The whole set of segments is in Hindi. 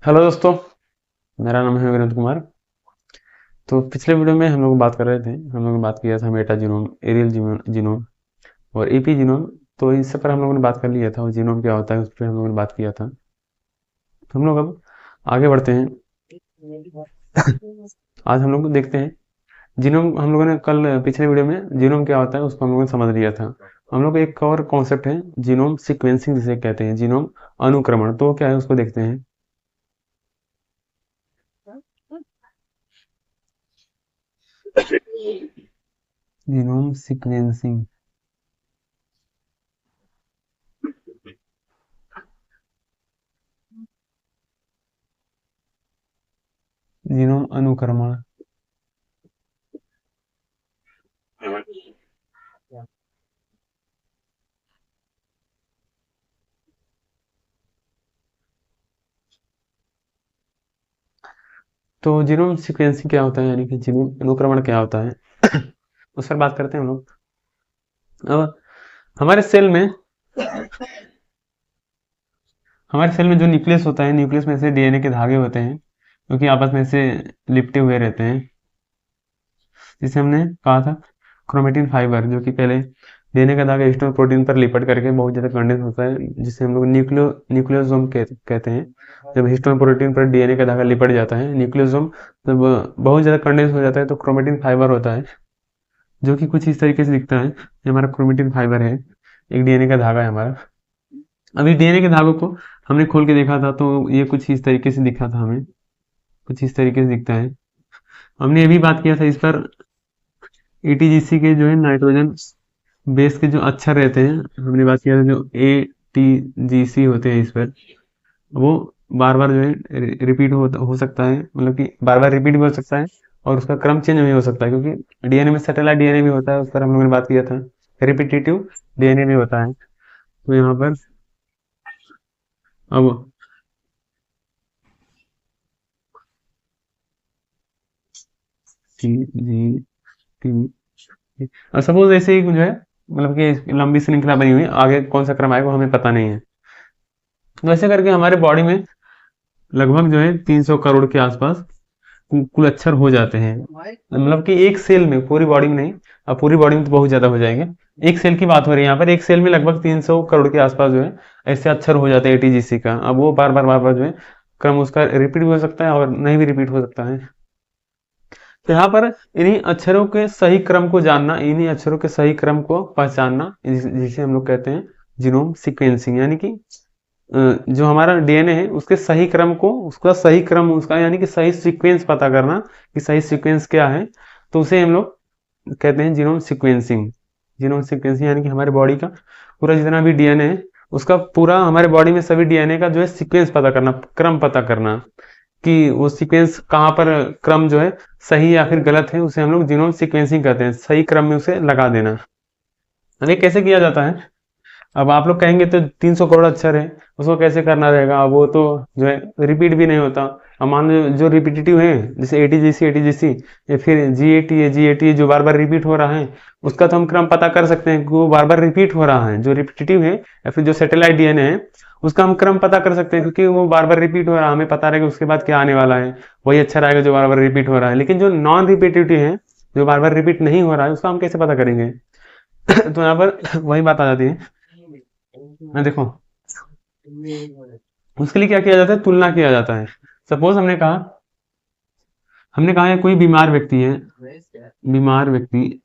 हेलो दोस्तों, मेरा नाम है विनोद कुमार। तो पिछले वीडियो में हम लोग बात कर रहे थे, हम लोगों ने बात किया था मेटा जीनोम, एरियल जीनोम और एपी जीनोम। तो इससे पर हम लोगों ने बात कर लिया था, और जीनोम क्या होता है उस पर हम लोगों ने बात किया था। हम लोग अब आगे बढ़ते हैं। आज हम लोग देखते हैं जीनोम। हम लोगों ने कल पिछले वीडियो में जीनोम क्या होता है उसको हम लोगों ने समझ लिया था। हम लोग एक और कॉन्सेप्ट है जीनोम सीक्वेंसिंग जिसे कहते हैं, जीनोम अनुक्रमण। तो क्या है उसको देखते हैं। जीनोम सीक्वेंसिंग, जीनोम अनुक्रमण। तो जीनोम सीक्वेंसिंग क्या होता है, यानी कि जीनोम अनुक्रमण क्या होता है उस पर बात करते हैं हम लोग। अब हमारे सेल में हमारे सेल में जो न्यूक्लियस होता है, न्यूक्लियस में से डीएनए के धागे होते हैं जो कि आपस में से लिपटे हुए रहते हैं, जिसे हमने कहा था क्रोमेटिन फाइबर, जो कि पहले डीएनए का धागा हिस्टोन प्रोटीन पर लिपट करके बहुत ज्यादा कंडेंस होता है, जिसे हम लोग न्यूक्लियोसोम कहते हैं। जब हिस्टोन प्रोटीन पर डीएनए का धागा लिपट जाता है, न्यूक्लियोसोम, जब बहुत ज्यादा कंडेंस हो जाता है तो क्रोमेटिन फाइबर होता है, जो कि कुछ इस तरीके से दिखता है। ये हमारा क्रोमेटिन फाइबर है, एक डीएनए का धागा है हमारा। अभी डीएनए के धागों को हमने खोल के देखा था, तो ये कुछ इस तरीके से दिखा था हमें, कुछ इस तरीके से दिखता है। हमने ये भी बात किया था इस पर, एटीजीसी के जो है नाइट्रोजन बेस के जो अक्षर रहते हैं, हमने बात किया था जो एटीजीसी होते हैं इस पर, वो बार बार जो है रिपीट हो सकता है, मतलब कि बार बार रिपीट भी हो सकता है, और उसका क्रम चेंज भी हो सकता है, क्योंकि डीएनए में सैटेलाइट डीएनए भी होता है, उस पर हम लोगों ने बात किया था। रिपीटेटिव डीएनए भी होता है। तो यहाँ पर अब जी जी टी, और सपोज ऐसे ही जो है, मतलब कि लंबी श्रृंखला बनी हुई है, आगे कौन सा क्रम आएगा वो हमें पता नहीं है। तो ऐसे करके हमारे बॉडी में लगभग जो है 300 करोड़ के आसपास कुल अक्षर हो जाते हैं, मतलब कि एक सेल में, पूरी बॉडी में नहीं। अब पूरी बॉडी में तो बहुत ज्यादा हो जाएंगे। एक सेल की बात हो रही है यहाँ पर, एक सेल में लगभग 300 करोड़ के आसपास जो है ऐसे अक्षर हो जाते हैं एटीजीसी का। अब वो बार बार जो है क्रम उसका रिपीट भी हो सकता है और नहीं भी रिपीट हो सकता है। तो यहाँ पर इन्हीं अक्षरों के सही क्रम को जानना, इन्हीं अक्षरों के सही क्रम को पहचानना, जिसे हम लोग कहते हैं जीनोम सीक्वेंसिंग, यानी कि जो हमारा डीएनए है उसके सही क्रम को, उसका सही क्रम, उसका यानी कि सही सीक्वेंस पता करना कि सही सीक्वेंस क्या है। तो उसे हम लोग कहते हैं जीनोम सीक्वेंसिंग। जीनोम सीक्वेंसिंग यानी कि हमारे बॉडी का पूरा जितना भी डीएनए है, उसका पूरा हमारे बॉडी में सभी डीएनए का जो है सीक्वेंस पता करना, क्रम पता करना, कि वो सीक्वेंस कहाँ पर, क्रम जो है सही या फिर गलत है, उसे हम लोग जीनोम सीक्वेंसिंग कहते हैं। सही क्रम में उसे लगा देना। अब ये कैसे किया जाता है। अब आप लोग कहेंगे तो 300 करोड़ अक्षर है, उसको कैसे करना रहेगा। अब वो तो जो है रिपीट भी नहीं होता। अब मान लो जो रिपीटेटिव है, जैसे एटीजीसी एटीजीसी, या फिर जीएटी है जीएटी, जो बार बार रिपीट हो रहा है, उसका तो हम क्रम पता कर सकते हैं कि वो बार बार रिपीट हो रहा है। जो रिपीटेटिव है या फिर जो सैटेलाइट डीएनए है, उसका हम क्रम पता कर सकते हैं, क्योंकि वो बार बार रिपीट हो रहा है, हमें पता रहेगा उसके बाद क्या आने वाला है। वही अक्षर आएगा जो बार बार रिपीट हो रहा है। लेकिन जो नॉन रिपीटेटिव है, जो बार बार रिपीट नहीं हो रहा है, उसका हम कैसे पता करेंगे। तो यहाँ पर वही बात आ जाती है। देखो, उसके लिए क्या किया जाता है, तुलना किया जाता है। सपोज हमने कहा है कोई बीमार व्यक्ति है, बीमार व्यक्ति,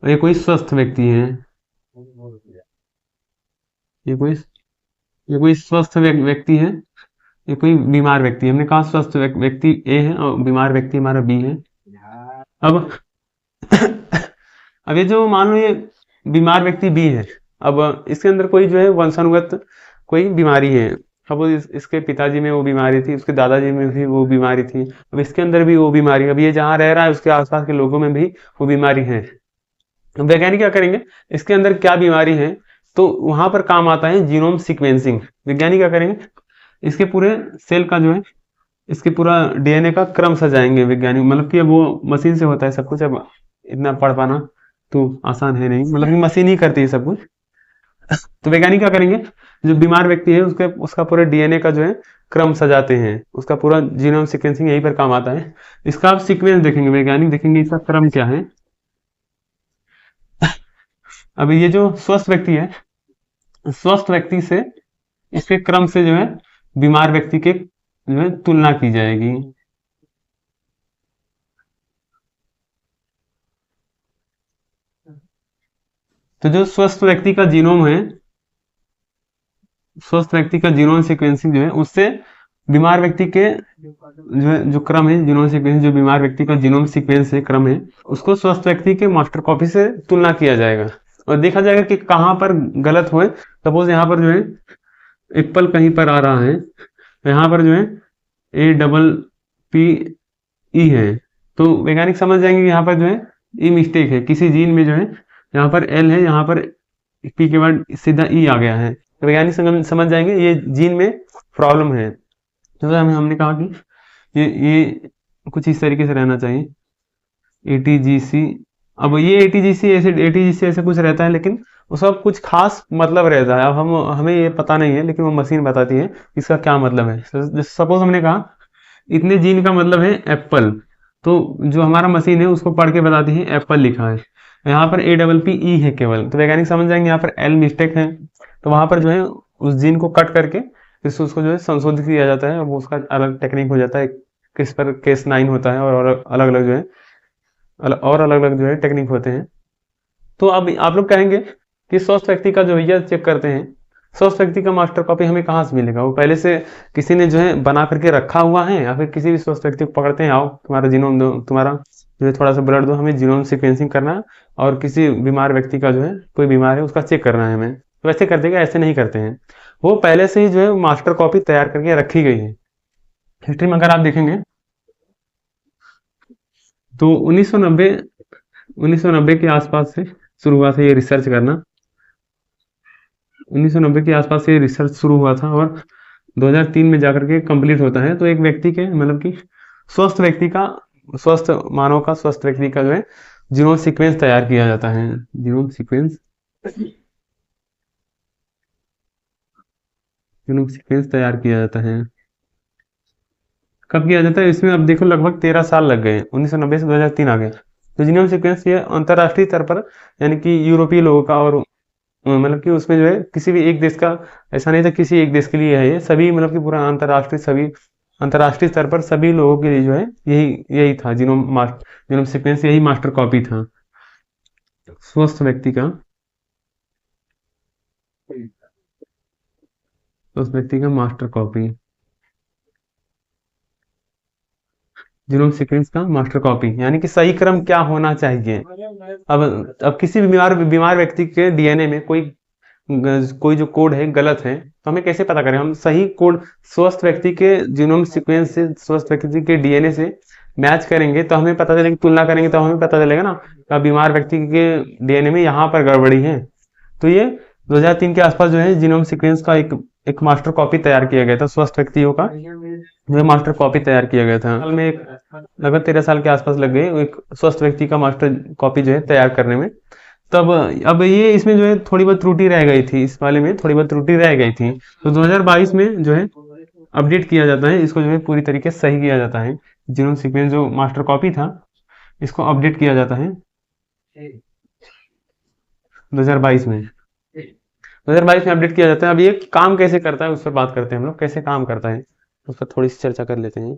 और ये कोई स्वस्थ व्यक्ति है, ये कोई ये कोई स्वस्थ व्यक्ति है, ये कोई बीमार व्यक्ति है। हमने कहा स्वस्थ व्यक्ति ए है और बीमार व्यक्ति हमारा बी है। अब अब ये जो मान लो ये बीमार व्यक्ति बी है, अब इसके अंदर कोई जो है वंशानुगत कोई बीमारी है। अब इसके पिताजी में वो बीमारी थी, उसके दादाजी में भी वो बीमारी थी, अब इसके अंदर भी वो बीमारी, अब ये जहाँ रह रहा है उसके आसपास के लोगों में भी वो बीमारी है। अब वैज्ञानिक क्या करेंगे, इसके अंदर क्या बीमारी है, तो वहां पर काम आता है जीनोम सीक्वेंसिंग। वैज्ञानिक क्या करेंगे, इसके पूरे सेल का जो है, इसके पूरा डीएनए का क्रम सजाएंगे वैज्ञानिक, मतलब कि अब वो मशीन से होता है सब कुछ। अब इतना पढ़ पाना तो आसान है नहीं, मतलब कि मशीन ही करती है सब कुछ। तो वैज्ञानिक क्या करेंगे, जो बीमार व्यक्ति है उसके उसका पूरे डीएनए का जो है क्रम सजाते हैं, उसका पूरा जीनोम सीक्वेंसिंग यहीं पर काम आता है। इसका आप सीक्वेंस देखेंगे, वैज्ञानिक देखेंगे इसका क्रम क्या है। अब ये जो स्वस्थ व्यक्ति है, स्वस्थ व्यक्ति से इसके क्रम से जो है बीमार व्यक्ति के जो है तुलना की जाएगी। तो जो स्वस्थ व्यक्ति का जीनोम है, स्वस्थ व्यक्ति का जीनोम सीक्वेंसिंग जो है उससे बीमार व्यक्ति के जो है जो क्रम है जीनोम सीक्वेंस, जो बीमार व्यक्ति का जीनोम सीक्वेंस है क्रम है, उसको स्वस्थ व्यक्ति के मास्टर कॉपी से तुलना किया जाएगा और देखा जाएगा कि कहाँ पर गलत हुए। सपोज यहाँ पर जो है एप्पल कहीं पर आ रहा है, तो यहाँ पर जो है APPE है, तो वैज्ञानिक समझ जाएंगे कि यहाँ पर जो है ई मिस्टेक है किसी जीन में, जो है यहाँ पर एल है, यहाँ पर पी के बाद सीधा ई आ गया है, तो वैज्ञानिक समझ जाएंगे ये जीन में प्रॉब्लम है। तो हमने कहा कि ये कुछ इस तरीके से रहना चाहिए, ATGC। अब ये ATGC ऐसे कुछ रहता है, लेकिन उसका कुछ खास मतलब रहता है। अब हम हमें ये पता नहीं है, लेकिन वो मशीन बताती है इसका क्या मतलब है। सपोज हमने कहा इतने जीन का मतलब है एप्पल, तो जो हमारा मशीन है उसको पढ़ के बताती है एप्पल लिखा है, यहाँ पर APPE है केवल, तो वैज्ञानिक समझ जाएंगे यहाँ पर एल मिस्टेक है, तो वहां पर जो है उस जीन को कट करके फिर उसको जो है संशोधित किया जाता है और वो उसका अलग टेक्निक हो जाता है, CRISPR Cas9 होता है और अलग अलग जो है और अलग अलग जो है टेक्निक होते हैं। तो अब आप लोग कहेंगे कि स्वस्थ व्यक्ति का जो है चेक करते हैं, स्वस्थ व्यक्ति का मास्टर कॉपी हमें कहाँ से मिलेगा? वो पहले से किसी ने जो है बना करके रखा हुआ है, या फिर किसी भी स्वस्थ व्यक्ति को पकड़ते हैं, आओ तुम्हारा जीनोम दो, तुम्हारा जो है थोड़ा सा ब्लड दो, हमें जीनोम सीक्वेंसिंग करना है और किसी बीमार व्यक्ति का जो है कोई बीमार है उसका चेक करना है हमें, तो वैसे करते हैं? ऐसे नहीं करते हैं, वो पहले से ही जो है मास्टर कॉपी तैयार करके रखी गई है। हिस्ट्री में अगर आप देखेंगे तो 1990 के आसपास से शुरू हुआ था ये रिसर्च करना। 1990 के आसपास से ये रिसर्च शुरू हुआ था और 2003 में जाकर के कंप्लीट होता है। तो एक व्यक्ति के मतलब कि स्वस्थ व्यक्ति का, स्वस्थ मानव का, स्वस्थ व्यक्ति का जो है जीनोम सीक्वेंस तैयार किया जाता है। जीनोम सीक्वेंस, जीनोम सीक्वेंस तैयार किया जाता है। कब किया जाता है? इसमें अब देखो लगभग 13 साल लग गए, 1990 से 2003 आ गया। तो जीनोम सीक्वेंस ये अंतरराष्ट्रीय स्तर पर, यानी कि यूरोपीय लोगों का, और मतलब कि उसमें जो है किसी भी एक देश का ऐसा नहीं था, किसी एक देश के लिए है ये, सभी मतलब कि पूरा अंतरराष्ट्रीय, सभी अंतरराष्ट्रीय स्तर पर सभी लोगों के लिए जो है यही यही था जीनोम सीक्वेंस, यही मास्टर कॉपी था स्वस्थ व्यक्ति का, स्वस्थ व्यक्ति का मास्टर कॉपी, जीनोम सीक्वेंस का मास्टर कॉपी, यानी कि सही क्रम क्या होना चाहिए। अब किसी भी बीमार बीमार व्यक्ति के डीएनए में कोई जो कोड है गलत है, तो हमें कैसे पता करें? हम सही कोड स्वस्थ व्यक्ति के जीनोम सीक्वेंस से, स्वस्थ व्यक्ति के डीएनए से मैच करेंगे, तो हमें पता चलेगा, तुलना करेंगे तो हमें पता चलेगा ना कि बीमार व्यक्ति के डीएनए में यहाँ पर गड़बड़ी है। तो ये 2003 के आसपास जो है जीनोम सीक्वेंस का एक एक मास्टर कॉपी तैयार किया गया था, स्वस्थ व्यक्तियों का जो मास्टर कॉपी तैयार किया गया था। साल में एक लगभग 13 साल के आसपास लग गए एक स्वस्थ व्यक्ति का मास्टर कॉपी जो है तैयार करने में। तब अब ये इसमें जो है थोड़ी बहुत त्रुटि रह गई थी, इस वाले में थोड़ी बहुत त्रुटि रह गई थी, तो 2022 में जो है अपडेट किया जाता है, इसको जो है पूरी तरीके से सही किया जाता है। जीनोम सीक्वेंस जो मास्टर कॉपी था इसको अपडेट किया जाता है 2022 में, 2022 में अपडेट किया जाता है। अब ये काम कैसे करता है उस पर बात करते हैं हम लोग, कैसे काम करता है उस पर थोड़ी सी चर्चा कर लेते हैं।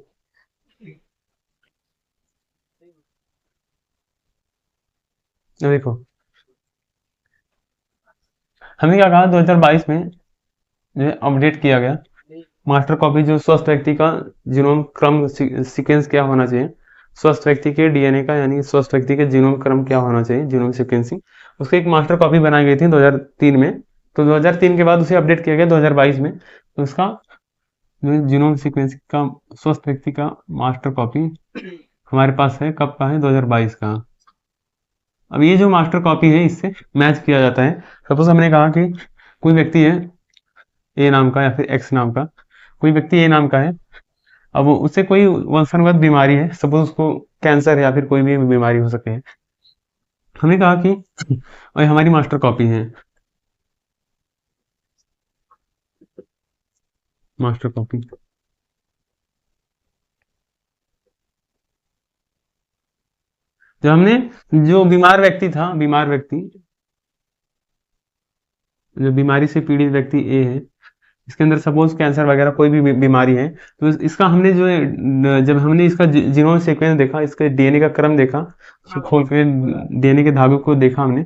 अब देखो हमने क्या कहा, 2022 में जो है अपडेट किया गया मास्टर कॉपी, जो स्वस्थ व्यक्ति का जीनोम क्रम सीक्वेंस क्या होना चाहिए, स्वस्थ व्यक्ति के डीएनए का, यानी स्वस्थ व्यक्ति के जीनोम क्रम क्या होना चाहिए, जीनोम सीक्वेंसिंग, उसकी एक मास्टर कॉपी बनाई गई थी 2003 में। तो 2003 के बाद उसे अपडेट किया गया 2022 में, तो उसका जो जीनोम सीक्वेंस का स्वस्थ व्यक्ति का मास्टर कॉपी हमारे पास है, कब का है? 2022 का। अब ये जो मास्टर कॉपी है इससे मैच किया जाता है। सपोज हमने कहा कि कोई व्यक्ति है ए नाम का या फिर एक्स नाम का, कोई व्यक्ति ए नाम का है, अब उससे कोई वंशानुगत बीमारी है, सपोज उसको कैंसर है या फिर कोई भी बीमारी हो सके है। हमने कहा कि और हमारी मास्टर कॉपी है, मास्टर कॉपी जब हमने जो बीमार व्यक्ति था, बीमार व्यक्ति, जो बीमारी से पीड़ित व्यक्ति ए है, इसके अंदर सपोज कैंसर वगैरह कोई भी बीमारी है, तो इसका हमने जो है जब हमने इसका जीनोम सीक्वेंस देखा, इसके डीएनए का क्रम देखा, उसको खोल के डीएनए के धागे को देखा हमने,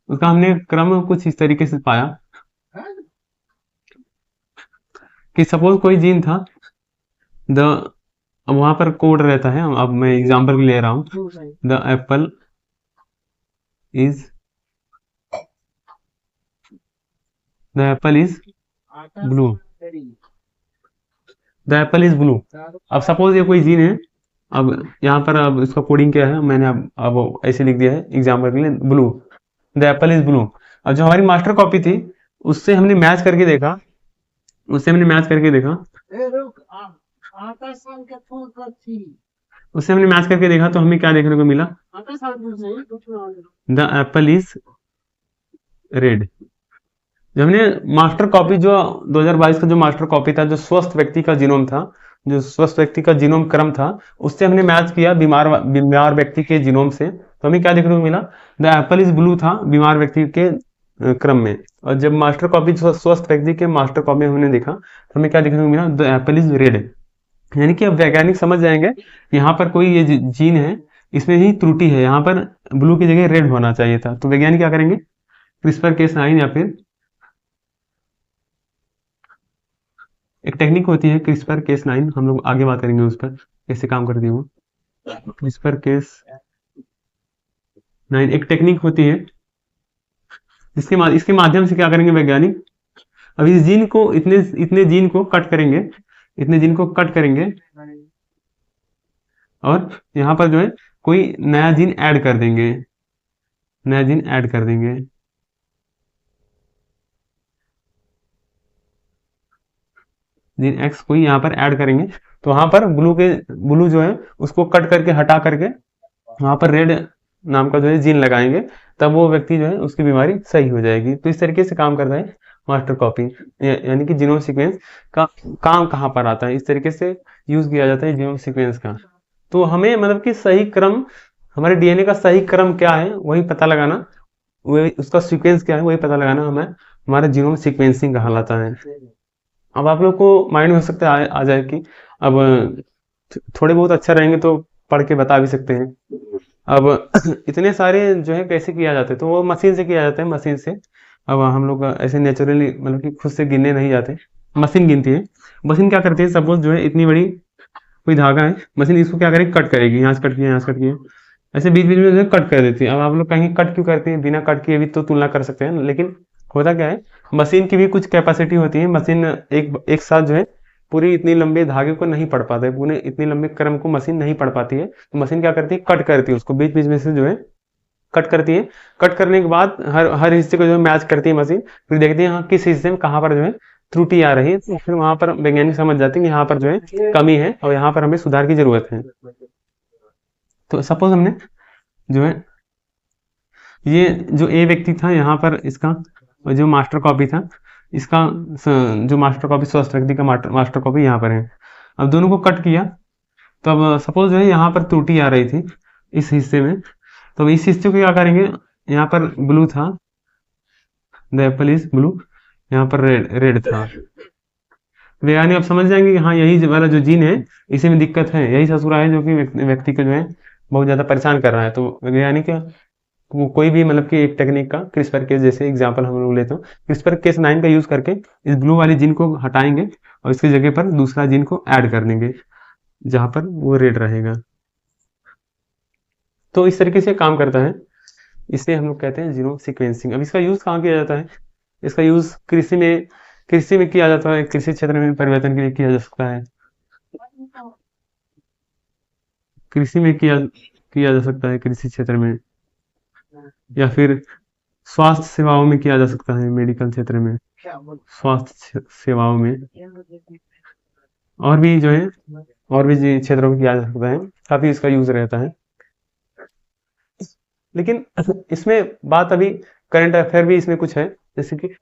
उसका हमने क्रम कुछ इस तरीके से पाया कि सपोज कोई जीन था, द अब वहां पर कोड रहता है, अब मैं एग्जांपल ले रहा हूं, the apple is the apple is blue, the apple is blue. अब सपोज ये कोई जीन है, अब यहाँ पर अब इसका कोडिंग क्या है, मैंने अब ऐसे लिख दिया है एग्जाम्पल के लिए, blue, the apple is blue. अब जो हमारी मास्टर कॉपी थी, उससे हमने मैच करके देखा, उससे हमने मैच करके देखा, उससे हमने मैच करके देखा, तो हमें क्या देखने को मिला, द एप्पल इज रेड। जब हमने मास्टर कॉपी जो 2022 का जो मास्टर कॉपी था, जो स्वस्थ व्यक्ति का जीनोम था, जो स्वस्थ व्यक्ति का जीनोम क्रम था, उससे हमने मैच किया बीमार व्यक्ति के जीनोम से, तो हमें क्या देखने को मिला, द एप्पल इज ब्लू था बीमार व्यक्ति के क्रम में। और जब मास्टर कॉपी स्वस्थ व्यक्ति के मास्टर कॉपी में हमने देखा, तो हमें क्या देखने को मिला, द एप्पल इज रेड। यानी कि अब वैज्ञानिक समझ जाएंगे यहाँ पर कोई ये जीन है, इसमें ही त्रुटि है, यहाँ पर ब्लू की जगह रेड होना चाहिए था। तो वैज्ञानिक क्या करेंगे, क्रिस्पर केस9 या फिर एक टेक्निक होती है क्रिस्पर केस9, हम लोग आगे बात करेंगे उस पर कैसे काम करती है वो। क्रिस्पर केस9 एक टेक्निक होती है, इसके माध्यम से क्या करेंगे वैज्ञानिक, अब इस जीन को इतने जीन को कट करेंगे, इतने जीन को कट करेंगे, और यहाँ पर जो है कोई नया जीन ऐड कर देंगे, नया जीन ऐड कर देंगे, जीन एक्स कोई यहाँ पर ऐड करेंगे, तो वहां पर ब्लू जो है उसको कट करके हटा करके वहां पर रेड नाम का जो है जीन लगाएंगे, तब वो व्यक्ति जो है उसकी बीमारी सही हो जाएगी। तो इस तरीके से काम करता है मास्टर कॉपी, यानी कि जीनोम सीक्वेंस का काम कहाँ पर आता है, इस तरीके से यूज किया जाता है जीनोम सीक्वेंस का। तो हमें मतलब कि सही क्रम, हमारे डीएनए का सही क्रम क्या है वही पता लगाना, वही उसका सीक्वेंस क्या है वही पता लगाना हमें हमारा जीनोम सीक्वेंसिंग कहलाता है। अब आप लोग को माइंड में हो सकता है आ जाए कि अब थोड़े बहुत अच्छा रहेंगे तो पढ़ के बता भी सकते हैं। अब इतने सारे जो है कैसे किया जाता है, तो वो मशीन से किया जाता है, मशीन से। अब हम लोग ऐसे नेचुरली मतलब कि खुद से गिनने नहीं जाते, मशीन गिनती है। मशीन क्या करती है, सपोज जो है इतनी बड़ी कोई धागा है, मशीन इसको क्या करेगी, कट करेगी, यहाँ से कट किया, यहाँ से कट किया, ऐसे बीच बीच में जो है कट कर देती है। अब आप लोग कहेंगे कट क्यों करती है, बिना कट किए भी तो तुलना कर सकते हैं, लेकिन होता क्या है, मशीन की भी कुछ कैपेसिटी होती है, मशीन एक साथ जो है पूरी इतनी लंबे धागे को नहीं पढ़ पाता है, पूरे इतनी लंबे क्रम को मशीन नहीं पढ़ पाती है, तो मशीन क्या करती है, कट करती है, उसको बीच बीच में से जो है कट करती है। कट करने के बाद हर हिस्से को जो है मैच करती है मशीन, फिर देखती है हाँ किस हिस्से में कहाँ पर जो है त्रुटि आ रही है, तो फिर वहां पर वैज्ञानिक समझ जाते हैं कि यहाँ पर जो है कमी है और यहाँ पर हमें सुधार की जरूरत है। तो सपोज हमने जो है ये जो ए व्यक्ति था, यहाँ पर इसका जो मास्टर कॉपी था, इसका जो मास्टर कॉपी स्वस्थ व्यक्ति का मास्टर कॉपी यहाँ पर है। अब दोनों को कट किया, तो अब सपोज जो है यहाँ पर त्रुटि आ रही थी इस हिस्से में, तो अब इस हिस्से को क्या करेंगे, यहाँ पर ब्लू था, द एप्पल इज ब्लू, यहाँ पर रेड था। वैज्ञानिक अब समझ जाएंगे कि हाँ यही वाला जो जीन है इसी में दिक्कत है, यही ससुरा है जो कि व्यक्ति को जो है बहुत ज्यादा परेशान कर रहा है। तो वैज्ञानिक वो कोई भी मतलब कि एक टेक्निक का क्रिस्पर केस जैसे एग्जांपल हम लोग लेते हो, क्रिस्पर केस 9 का यूज करके इस ब्लू वाली जीन को हटाएंगे और इसकी जगह पर दूसरा जीन को ऐड कर देंगे जहां पर वो रेड रहेगा। तो इस तरीके से काम करता है, इसे हम लोग कहते हैं जीनोम सीक्वेंसिंग। अब इसका यूज कहाँ किया जाता है, इसका यूज कृषि में किया जाता है, कृषि क्षेत्र में परिवर्तन के लिए किया जा सकता है, कृषि में किया जा सकता है, कृषि क्षेत्र में, या फिर स्वास्थ्य सेवाओं में किया जा सकता है, मेडिकल क्षेत्र में, स्वास्थ्य सेवाओं में, और भी जो है और भी क्षेत्रों में किया जा सकता है, काफी इसका यूज रहता है। लेकिन इसमें बात अभी करंट अफेयर भी इसमें कुछ है, जैसे कि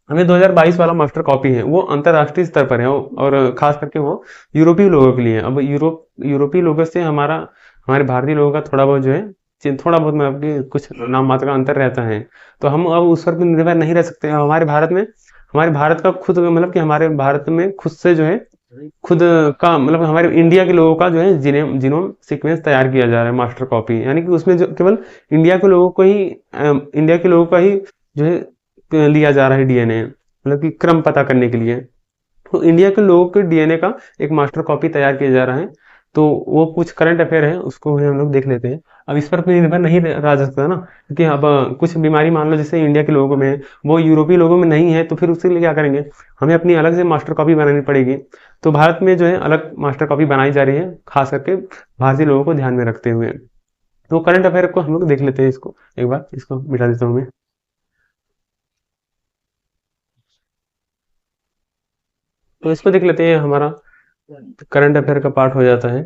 हमें 2022 वाला मास्टर कॉपी है वो अंतरराष्ट्रीय स्तर पर है और खास करके वो यूरोपीय लोगों के लिए। अब यूरोपीय लोगों से हमारे भारतीय लोगों का थोड़ा बहुत जो है थोड़ा बहुत मतलब कि कुछ नाम मात्र का अंतर रहता है। तो हम अब उस पर भी निर्भर नहीं रह सकते। हमारे भारत का खुद मतलब कि हमारे भारत में खुद से जो है खुद का मतलब हमारे इंडिया के लोगों का जो है जीनोम सीक्वेंस तैयार किया जा रहा है, मास्टर कॉपी, यानी कि उसमें जो केवल इंडिया के लोगों का ही जो है लिया जा रहा है डीएनए, मतलब कि क्रम पता करने के लिए। तो इंडिया के लोगों के डीएनए का एक मास्टर कॉपी तैयार किया जा रहा है। तो वो कुछ करंट अफेयर है, उसको भी हम लोग देख लेते हैं। अब इस पर कोई निर्भर नहीं रहा जा सकता ना, क्योंकि अब कुछ बीमारी मान लो जैसे इंडिया के लोगों में है, वो यूरोपीय लोगों में नहीं है, तो फिर उसके लिए क्या करेंगे, हमें अपनी अलग से मास्टर कॉपी बनानी पड़ेगी। तो भारत में जो है अलग मास्टर कॉपी बनाई जा रही है, खास करके भारतीय लोगों को ध्यान में रखते हुए। तो करंट अफेयर को हम लोग देख लेते हैं, इसको एक बार इसको मिटा देता हूँ मैं। तो इसको देख लेते हैं, हमारा करंट अफेयर का पार्ट हो जाता है।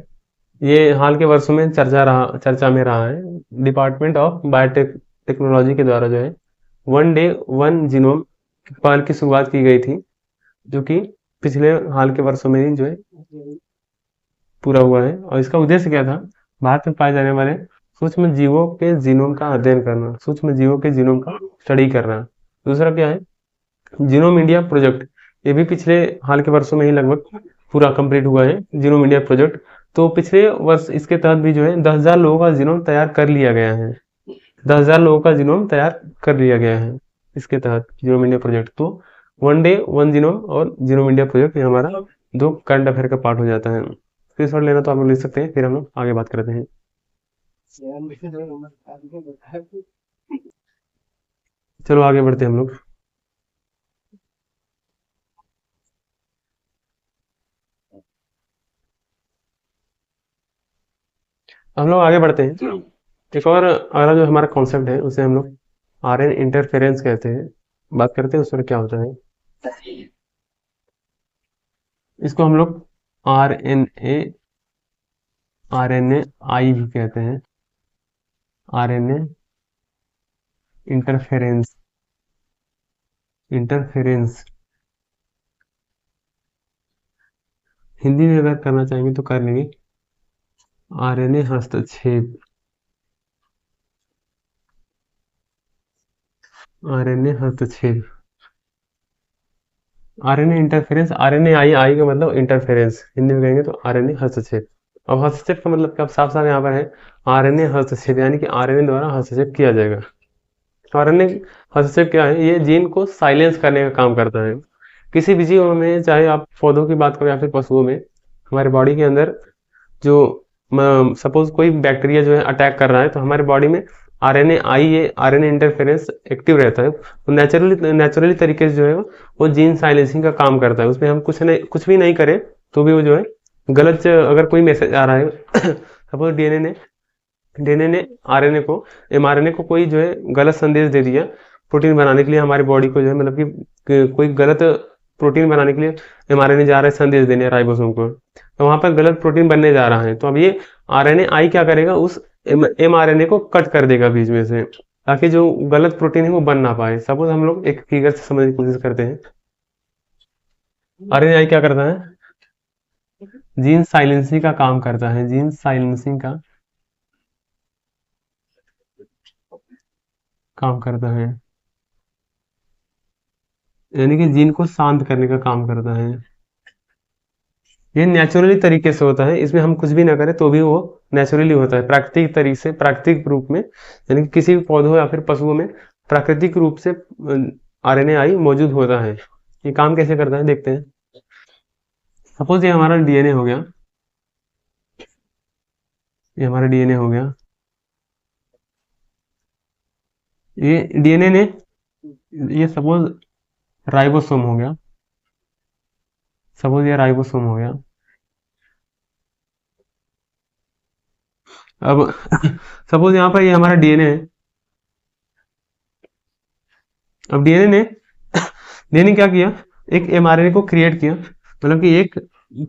ये हाल के वर्षों में चर्चा में रहा है। डिपार्टमेंट ऑफ बायोटेक टेक्नोलॉजी के द्वारा जो है वन डे वन जीनोम पहल की शुरुआत की गई थी, जो कि पिछले हाल के वर्षों में ही जो है पूरा हुआ है। और इसका उद्देश्य क्या था, भारत में पाए जाने वाले सूक्ष्म जीवों के जीनोम का अध्ययन करना, सूक्ष्म जीवों के जीनोम का स्टडी करना। दूसरा क्या है, जीनोम इंडिया प्रोजेक्ट, ये भी पिछले हाल के वर्षों में ही लगभग पूरा कंप्लीट हुआ है, जीनोम इंडिया प्रोजेक्ट। तो पिछले वर्ष इसके तहत भी जो है 10,000 लोगों का जीनोम तैयार कर लिया गया है। 10,000 लोगों का जीनोम तैयार कर लिया गया है इसके तहत, जीनोम इंडिया प्रोजेक्ट। तो वन डे वन जीनोम और जीनोम इंडिया प्रोजेक्ट ये हमारा दो करंट अफेयर का पार्ट हो जाता है। स्क्रीनशॉट लेना तो आप लोग ले सकते हैं, फिर हम लोग आगे बात करते हैं। चलो आगे बढ़ते हैं हम लोग। हम लोग आगे बढ़ते हैं। एक और अगला जो हमारा कॉन्सेप्ट है उसे हम लोग आरएन इंटरफेरेंस कहते हैं। बात करते हैं उसमें क्या होता है। इसको हम लोग आर एन ए आरएनए आई भी कहते हैं। आरएनए इंटरफेरेंस, इंटरफेरेंस हिंदी में अगर करना चाहेंगे तो कर लेंगे, आरएनए हस्तक्षेप, आरएनए हस्तक्षेप, आरएनए इंटरफेरेंस, आरएनए आई, आई का मतलब इंटरफेरेंस, हिंदी में कहेंगे तो आरएनए हस्तक्षेप। अब हस्तक्षेप का मतलब क्या, साफ साफ यहाँ पर है आरएनए हस्तक्षेप, यानी कि आरएनए द्वारा हस्तक्षेप किया जाएगा। आरएनए हस्तक्षेप क्या है, ये जीन को साइलेंस करने का काम करता है। किसी भी जीव में, चाहे आप पौधों की बात करो या फिर पशुओं में, हमारे बॉडी के अंदर जो सपोज कोई बैक्टीरिया जो है अटैक कर रहा है, तो हमारे बॉडी में आरएनए आई, ये आरएनए इंटरफेरेंस एक्टिव रहता है। तो नेचुरली तरीके से जो है वो जीन साइलेंसिंग का काम करता है। उसमें हम कुछ भी नहीं करें तो भी वो जो है गलत, अगर कोई मैसेज आ रहा है सपोज डीएनए ने आरएनए को, एमआरएनए को कोई जो है गलत संदेश दे दिया प्रोटीन बनाने के लिए, हमारी बॉडी को जो है मतलब कि कोई गलत प्रोटीन बनाने के लिए एमआरएनए जा रहा है संदेश देने राइबोसोम को, तो वहां पर गलत प्रोटीन बनने जा रहा है। तो अब ये आरएनए आई क्या करेगा, उस एमआरएनए को कट कर देगा बीच में से, ताकि जो गलत प्रोटीन है वो बन ना पाए। सपोज हम लोग एक फिगर से समझने की कोशिश करते हैं। आरएनए आई क्या करता है, जीन साइलेंसिंग का काम करता है, जीन साइलेंसिंग का काम करता है, यानी कि जीन को शांत करने का काम करता है। ये नेचुरली तरीके से होता है, इसमें हम कुछ भी ना करें तो भी वो नेचुरली होता है, प्राकृतिक तरीके से, प्राकृतिक रूप में, यानी कि किसी भी पौधों या फिर पशुओं में प्राकृतिक रूप से आरएनए आई मौजूद होता है। ये काम कैसे करता है देखते हैं। सपोज ये हमारा डीएनए हो गया, ये हमारा डीएनए हो गया, ये डीएनए ने, ये सपोज राइबोसोम हो गया, सपोज ये राइबोसोम हो गया। अब सपोज यहाँ पर ये हमारा डीएनए है। अब डीएनए क्या किया, एक एमआरएनए को क्रिएट किया, मतलब कि एक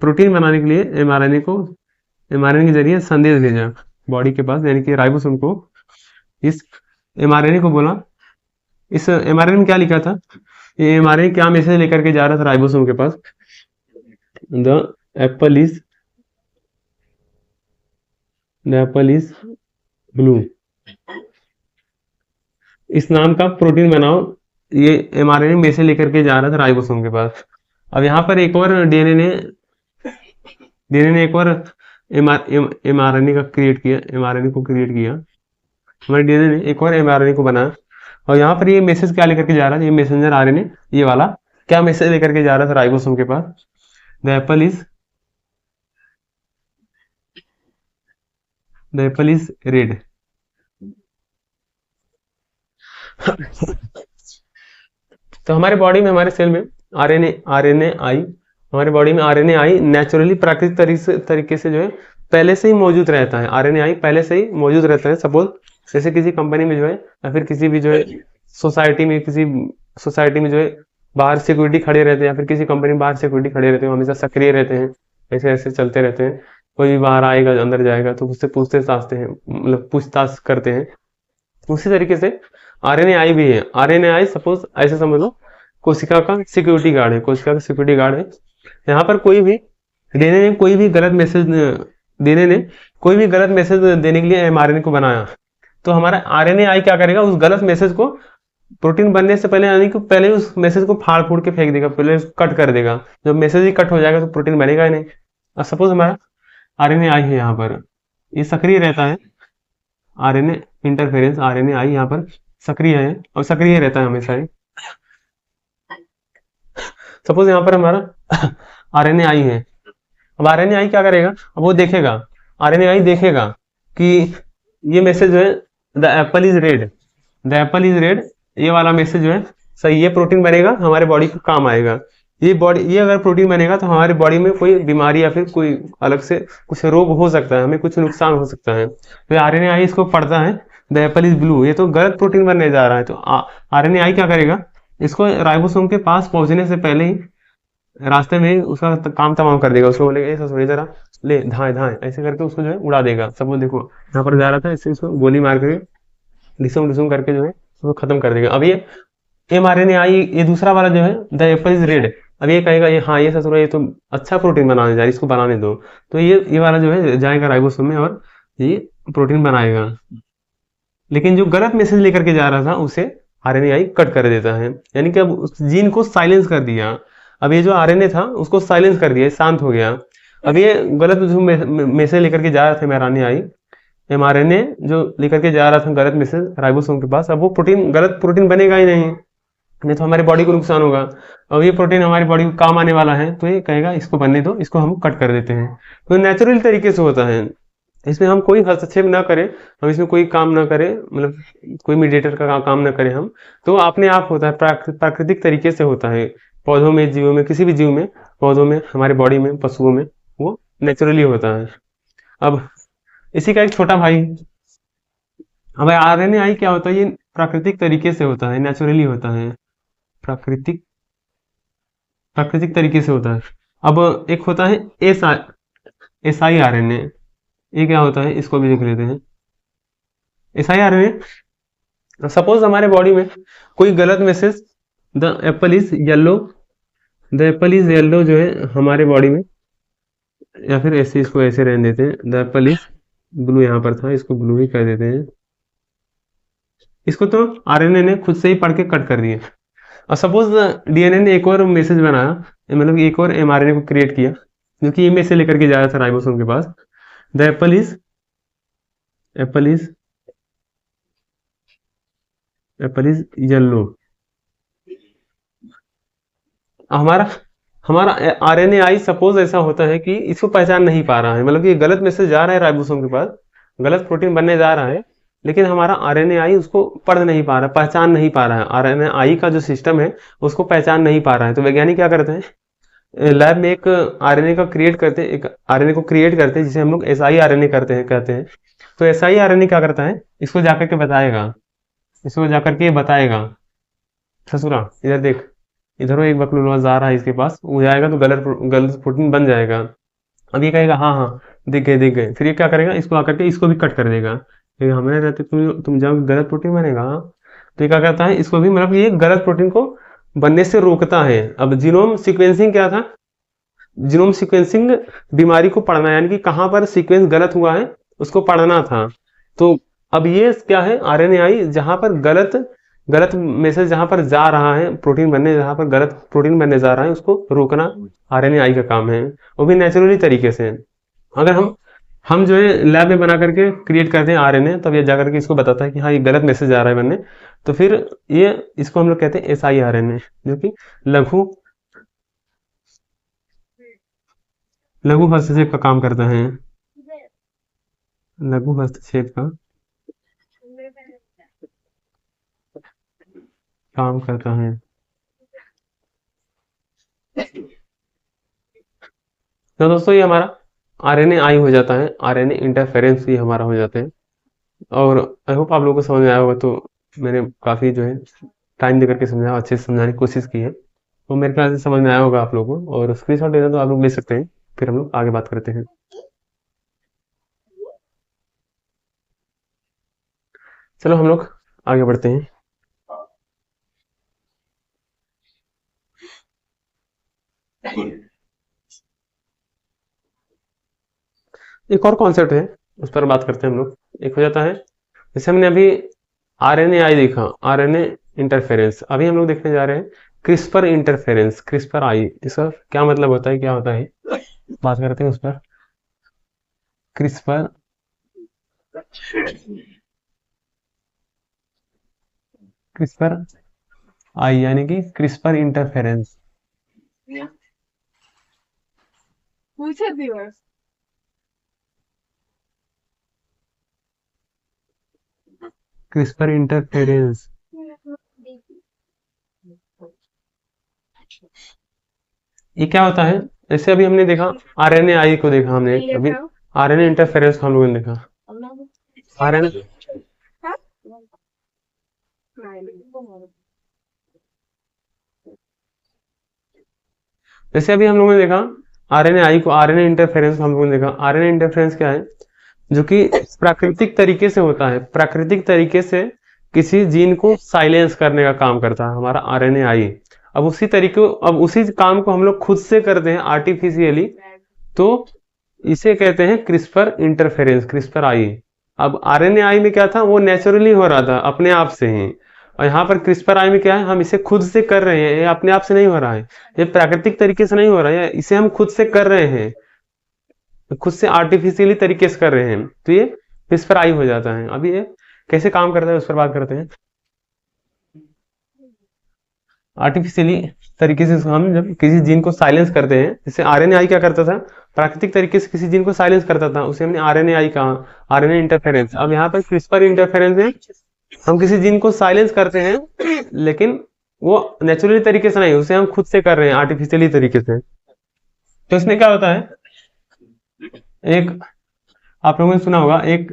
प्रोटीन बनाने के लिए एमआरएनए के जरिए संदेश भेजा बॉडी के पास, यानी कि राइबोसोम को। इस एमआरएनए को बोला, इस एमआरएनए में क्या लिखा था, ये एमआरएनए क्या मैसेज लेकर के जा रहा था राइबोसोम के पास, the apple is the apple is blue, इस नाम का प्रोटीन बनाओ। ये एमआरएनए में से लेकर के जा रहा था राइबोसोम के पास। अब यहाँ पर एक और डीएनए ने एक और एमआरएनए का क्रिएट किया, एमआरएनए को क्रिएट किया। हमारे डीएनए ने एक और एमआरएनए को बनाया, और यहाँ पर ये मैसेज क्या लेकर के जा रहा है, ये मैसेंजर आरएनए ये वाला क्या मैसेज लेकर के जा रहा था राइबोसोम के पास, द एप्पल इज रेड। तो हमारे बॉडी में, हमारे सेल में आरएनए आरएनए आई, हमारे बॉडी में आरएनए आई नेचुरली प्राकृतिक तरीके से जो है पहले से ही मौजूद रहता है। आरएनए आई पहले से ही मौजूद रहता है। सपोज जैसे किसी कंपनी में जो है, या फिर किसी भी जो है सोसाइटी में, किसी सोसाइटी में जो है बाहर सिक्योरिटी खड़े रहते हैं, या फिर किसी कंपनी में बाहर सिक्योरिटी खड़े रहते हैं, हमेशा सक्रिय रहते हैं, ऐसे ऐसे चलते रहते हैं। कोई भी बाहर आएगा, अंदर जाएगा तो उससे पूछते हैं, मतलब पूछताछ करते हैं। उसी तरीके से आरएनए आई भी है। आरएनए आई सपोज ऐसे समझ लो कोशिका का सिक्योरिटी गार्ड है, कोशिका का सिक्योरिटी गार्ड है। यहाँ पर कोई भी डीएनए ने कोई भी गलत मैसेज डीएनए ने कोई भी गलत मैसेज देने के लिए एमआरएनए को बनाया, तो हमारा आरएनए आई क्या करेगा, उस गलत मैसेज को प्रोटीन बनने से पहले, यानी कि पहले उस मैसेज को फाड़ फूड़ के फेंक देगा, पहले उसको कट कर देगा। जब मैसेज ही कट हो जाएगा तो प्रोटीन बनेगा ही नहीं। अब सपोज हमारा आरएनए आई है, यहाँ पर ये सक्रिय रहता है, आरएनए इंटरफेरेंस आरएनए आई यहाँ पर सक्रिय है, और सक्रिय रहता है हमेशा ही। सपोज यहाँ पर हमारा आरएनए आई है। अब आरएनए आई क्या करेगा, अब वो देखेगा, आरएनए आई देखेगा कि ये मैसेज जो है the apple is red, the apple is red, ये वाला मैसेज जो है सही, ये प्रोटीन बनेगा, हमारे बॉडी को काम आएगा। ये अगर प्रोटीन बनेगा तो हमारी बॉडी में कोई बीमारी या फिर कोई अलग से कुछ रोग हो सकता है, हमें कुछ नुकसान हो सकता है। तो आरएनए आई इसको पढ़ता है, द एप्पल इज ब्लू, ये तो गलत प्रोटीन बनने जा रहा है। तो आरएनए आई क्या करेगा, इसको राइबोसोम के पास पहुंचने से पहले ही रास्ते में उसका काम तमाम कर देगा। उसको बोलेगा ऐसा थोड़ी, जरा ले धाए धाए, ऐसे करके उसको जो है उड़ा देगा। सब वो देखो यहाँ पर जा रहा था, इससे इसको गोली मार करके डिसम डिसम करके जो है उसको खत्म कर देगा। अब ये एमआरएनए आई, ये दूसरा वाला जो है द एप्पल इज रेड, अब ये कहेगा ये हाँ, ये ससुरा, ये तो अच्छा प्रोटीन बनाने जा रही है, इसको बनाने दो। तो ये वाला जो है जाएगा राइबोसोम में और ये प्रोटीन बनाएगा। लेकिन जो गलत मैसेज लेकर के जा रहा था उसे आरएनए आई कट कर देता है, यानी कि अब उस जीन को साइलेंस कर दिया। अब ये जो आरएनए था उसको साइलेंस कर दिया, शांत हो गया। अब ये गलत जो मैसेज लेकर के जा रहा था एमआरएनए आई, एमआरएनए जो लेकर के जा रहा था गलत मैसेज राइबोसोम के पास, अब वो प्रोटीन गलत प्रोटीन बनेगा ही नहीं तो हमारी बॉडी को नुकसान होगा। अब ये प्रोटीन हमारी बॉडी को काम आने वाला है, तो ये कहेगा इसको बनने दो, इसको हम कट कर देते हैं। तो नेचुरल तरीके से होता है, इसमें हम कोई हस्तक्षेप ना करें, हम इसमें कोई काम ना करें, मतलब कोई मीडिएटर का काम ना करें हम, तो अपने आप होता है, प्राकृतिक तरीके से होता है। पौधों में, जीवों में, किसी भी जीव में, पौधों में, हमारे बॉडी में, पशुओं में, वो नेचुरली होता है। अब इसी का एक छोटा भाई, अब आरएनए आई क्या होता है, ये प्राकृतिक तरीके से होता है, नेचुरली होता है, प्राकृतिक प्राकृतिक तरीके से होता है। अब एक होता है एस आई आरएनए, ये क्या होता है, इसको भी देख लेते हैं। एस आई आरएनए, सपोज हमारे बॉडी में कोई गलत message the apple is yellow, the apple is yellow जो है हमारे बॉडी में, या फिर ऐसे इसको ऐसे रहने देते हैं, द एप्पल इज ब्लू, यहाँ पर था, इसको ब्लू ही कर देते हैं। इसको तो आरएनए ने खुद से ही पढ़ के कट कर दिया। और सपोज डीएनए ने एक और मैसेज बनाया, मतलब एक और एमआरएनए को क्रिएट किया, जो कि इमेज से लेकर के जाया था राइबोसोम के पास, द एप्पल इज येलो। हमारा हमारा आरएनए आई सपोज ऐसा होता है कि इसको पहचान नहीं पा रहा है, मतलब कि गलत मैसेज जा रहा है राइबोसोम के पास, गलत प्रोटीन बनने जा रहा है, लेकिन हमारा आरएनए आई उसको पढ़ नहीं पा रहा, पहचान नहीं पा रहा है। आरएनए आई का जो सिस्टम है उसको पहचान नहीं पा रहा है। तो वैज्ञानिक क्या करते हैं, लैब में एक आरएनए का क्रिएट करते हैं, एक आरएनए को क्रिएट करते हैं, जिसे हम लोग एसआई आरएनए करते हैं कहते हैं। तो एसआई आरएनए क्या करता है, इसको जाकर के बताएगा, इसको जाकर के बताएगा, ससुरा इधर देख, इधर वो एक बकलूलवाज आ रहा है इसके पास, वो जाएगा तो गलत गलत प्रोटीन बन जाएगा। अब ये कहेगा हाँ हाँ दिख गए, फिर ये क्या करेगा, इसको आकर के इसको भी कट कर देगा, हमारे रहते तुम जाओ गलत प्रोटीन बनेगा। तो ये क्या करता है, इसको भी, मतलब ये गलत प्रोटीन को बनने से रोकता है। अब जीनोम सीक्वेंसिंग क्या था, जीनोम सीक्वेंसिंग बीमारी को पढ़ना, यानी कि कहाँ पर सीक्वेंस गलत हुआ है उसको पढ़ना था। तो अब ये क्या है, आरएनएआई, जहां पर गलत गलत मैसेज जहां पर जा रहा है, प्रोटीन बनने, जहां पर गलत प्रोटीन बनने जा रहा है, उसको रोकना आरएनएआई का काम है, वो भी नेचुरली तरीके से। अगर हम जो है लैब में बना करके क्रिएट करते हैं आरएनए, तब ये जाकर के इसको बताता है कि हाँ ये गलत मैसेज आ रहा है बनने, तो फिर ये इसको हम लोग कहते हैं एसआई आरएनए, जो कि लघु लघु हस्तक्षेप का काम करता है। लघु हस्तक्षेप का काम करता है। तो दोस्तों ये हमारा आरएनए आई हो जाता है, आरएनए इंटरफेरेंस ये हमारा हो जाते हैं। और आई होप आप लोगों को समझ में आया होगा। तो मैंने काफ़ी जो है टाइम देकर के समझाया, अच्छे से समझाने की कोशिश की है, तो मेरे ख्याल से समझ में आया होगा आप लोगों को। और स्क्रीनशॉट लेना तो आप लोग ले सकते हैं, फिर हम लोग आगे बात करते हैं। चलो हम लोग आगे बढ़ते हैं। एक और कॉन्सेप्ट है, उस पर बात करते हैं हम लोग। एक हो जाता है, जैसे हमने अभी आरएनए आई देखा, आरएनए इंटरफेरेंस, अभी हम लोग देखने जा रहे हैं क्रिस्पर इंटरफेरेंस, क्रिस्पर आई, इसका क्या मतलब होता है, क्या होता है, बात करते हैं उस पर। क्रिस्पर क्रिस्पर आई यानी कि क्रिस्पर इंटरफेरेंस। क्रिस्पर इंटरफेरेंस ये क्या होता है? जैसे अभी हमने देखा आरएनए आई को देखा हमने, अभी आरएनए इंटरफेरेंस को हम लोगों ने देखा। आरएनए जैसे अभी हम लोगों ने देखा आरएनए आई को, आरएनए इंटरफेरेंस को हम लोगों ने देखा। आरएनए इंटरफेरेंस क्या है? जो कि प्राकृतिक तरीके से होता है, प्राकृतिक तरीके से किसी जीन को साइलेंस करने का काम करता है हमारा आरएनए आई। अब उसी काम को हम लोग खुद से करते हैं आर्टिफिशियली, तो इसे कहते हैं क्रिस्पर इंटरफेरेंस, क्रिस्पर आई। अब आरएनए आई में क्या था, वो नेचुरली हो रहा था अपने आप से ही, और यहाँ पर क्रिस्पर आई में क्या है, हम इसे खुद से कर रहे हैं, ये अपने आप से नहीं हो रहा है, ये प्राकृतिक तरीके से नहीं हो रहा है, इसे हम खुद से कर रहे हैं, खुद से आर्टिफिशियली तरीके से कर रहे हैं, तो ये क्रिस्पर आई हो जाता है। अभी ये कैसे काम करता है उस पर बात करते हैं। आर्टिफिशियली तरीके से हम जब किसी जीन को साइलेंस करते हैं, जैसे आरएनए आई क्या करता था, प्राकृतिक तरीके से किसी जीन को साइलेंस करता था, उसे हमने आरएनए आई कहा, आरएनए इंटरफेरेंस। अब यहाँ पर क्रिस्पर इंटरफेरेंस है, हम किसी जीन को साइलेंस करते हैं, लेकिन वो नेचुरली तरीके से नहीं, उसे हम खुद से कर रहे हैं आर्टिफिशियली तरीके से। तो इसमें क्या होता है, एक आप लोगों ने सुना होगा, एक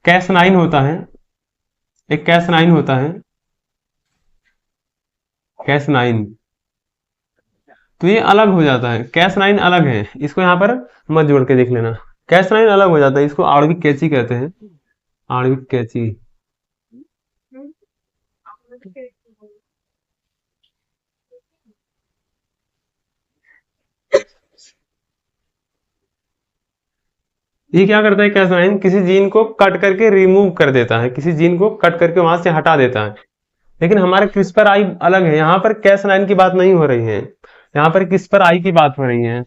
कैस नाइन होता है, एक कैस नाइन होता है, कैस नाइन, तो ये अलग हो जाता है, कैस नाइन अलग है, इसको यहाँ पर मत जोड़ के देख लेना। कैस नाइन अलग हो जाता है, इसको आणविक कैंची कहते हैं, आणविक कैंची। ये क्या करता है, कैस नाइन किसी जीन को कट करके रिमूव कर देता है, किसी जीन को कट करके वहां से हटा देता है। लेकिन हमारे क्रिस्पर आई अलग है, यहाँ पर कैस नाइन की बात नहीं हो रही है, यहाँ पर क्रिस्पर आई की बात हो रही है।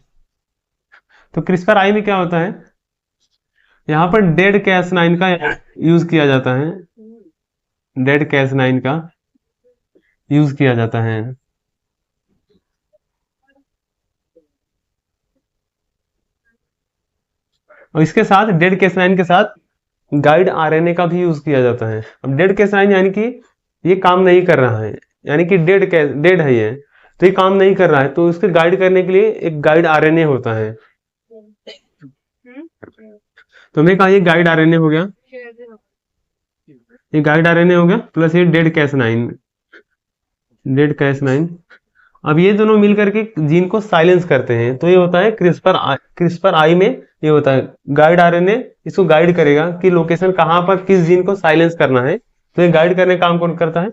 तो क्रिस्पर आई में क्या होता है, यहाँ पर डेड कैस नाइन का यूज किया जाता है, डेड कैस नाइन का यूज किया जाता है। और इसके साथ डेड कैस नाइन के साथ गाइड आरएनए का भी यूज किया जाता है। अब डेड कैस नाइन यानी कि ये काम नहीं कर रहा है, यानी कि डेड है ये, तो ये काम नहीं कर रहा है, तो उसके गाइड करने के लिए एक गाइड आरएनए होता है। तो हमने कहा ये गाइड आरएनए हो गया, ये गाइड आरएनए हो गया, प्लस ये dead Cas nine, dead Cas nine. अब ये दोनों मिल करके जीन को साइलेंस करते हैं, तो ये होता है क्रिस्पर आई में ये होता है गाइड आरएनए, इसको गाइड करेगा कि लोकेशन कहाँ पर किस जीन को साइलेंस करना है, तो ये गाइड करने का काम कौन करता है,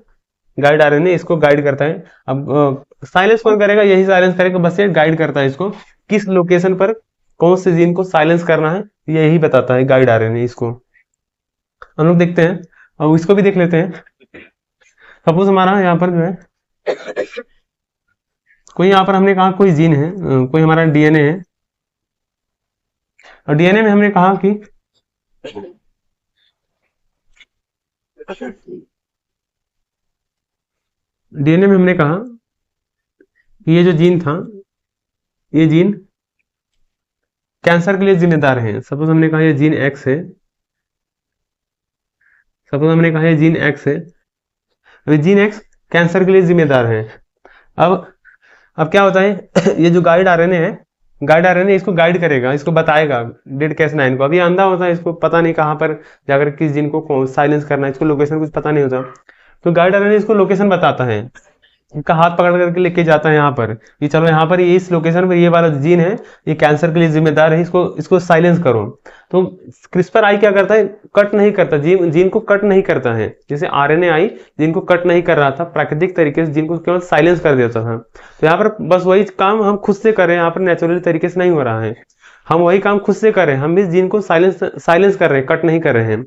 गाइड आरएनए इसको गाइड करता है। अब साइलेंस कौन करेगा, यही साइलेंस करेगा, बस ये गाइड करता है इसको किस लोकेशन पर कौन से जीन को साइलेंस करना है, यही बताता है गाइड आरएनए। इसको हम लोग देखते हैं और इसको भी देख लेते हैं। सपोज हमारा यहाँ पर जो है कोई, यहाँ पर हमने कहा कोई जीन है, कोई हमारा डीएनए है, और डीएनए में हमने कहा कि डीएनए में हमने कहा कि ये जो जीन था, ये जीन कैंसर के लिए जिम्मेदार है। सपोज हमने कहा ये जीन एक्स है, सपोज हमने कहा ये जीन एक्स है, ये जीन एक्स कैंसर के लिए जिम्मेदार है। अब अब क्या होता है ये जो गाइड आरएनए है, गाइड आरएनए इसको गाइड करेगा, इसको बताएगा डेड कैस9 को। अभी अंधा होता है, इसको पता नहीं कहाँ पर जाकर किस जीन को साइलेंस करना है, इसको लोकेशन कुछ पता नहीं होता, तो गाइड आरएनए इसको लोकेशन बताता है, इनका हाथ पकड़ करके लेके जाता है यहाँ पर कि चलो यहाँ पर ये इस लोकेशन पर ये वाला जीन है, ये कैंसर के लिए जिम्मेदार है, इसको इसको साइलेंस करो। तो क्रिस्पर आई क्या करता है, कट नहीं करता, जीन को कट नहीं करता है। जैसे आरएनए आई जीन को कट नहीं कर रहा था, प्राकृतिक तरीके से जीन को केवल साइलेंस कर देता था। तो यहाँ पर बस वही काम हम खुद से कर रहे हैं, यहाँ पर नेचुरली तरीके से नहीं हो रहा है, हम वही काम खुद से कर रहे हैं, हम इस जीन को साइलेंस कर रहे हैं, कट नहीं कर रहे हैं।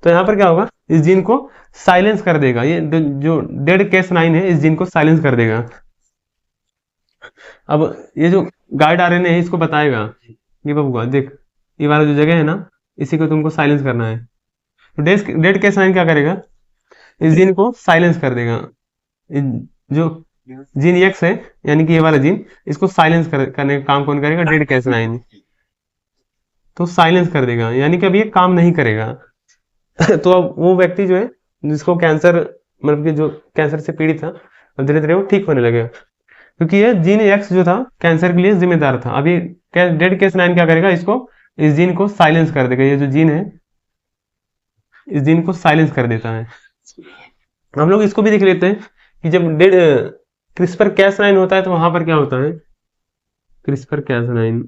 तो यहाँ पर क्या होगा, इस जीन को साइलेंस कर देगा, ये जो डेड केस9 है इस जीन को साइलेंस कर देगा। अब ये जो गाइड आरएनए है इसको बताएगा ये बबुआ देख, ये वाला जो जगह है ना, इसी को तुमको साइलेंस करना है। तो डेड केस9 क्या करेगा, इस जीन को साइलेंस कर देगा। जो जीन एक्स है यानी कि ये वाला जीन, इसको साइलेंस करने का काम कौन करेगा, डेड केस9। तो साइलेंस कर देगा, यानी कि अब ये काम नहीं करेगा। तो अब वो व्यक्ति जो है जिसको कैंसर, मतलब कि जो कैंसर से पीड़ित था, धीरे धीरे वो ठीक होने लगेगा, क्योंकि ये जीन एक्स जो था कैंसर के लिए जिम्मेदार था। अभी डेड केस9 क्या करेगा, इसको इस जीन को साइलेंस कर देगा, ये जो जीन है इस जीन को साइलेंस कर देता है। हम लोग इसको भी देख लेते हैं कि जब डेड क्रिस्पर कैस9 होता है तो वहां पर क्या होता है, क्रिस्पर कैस9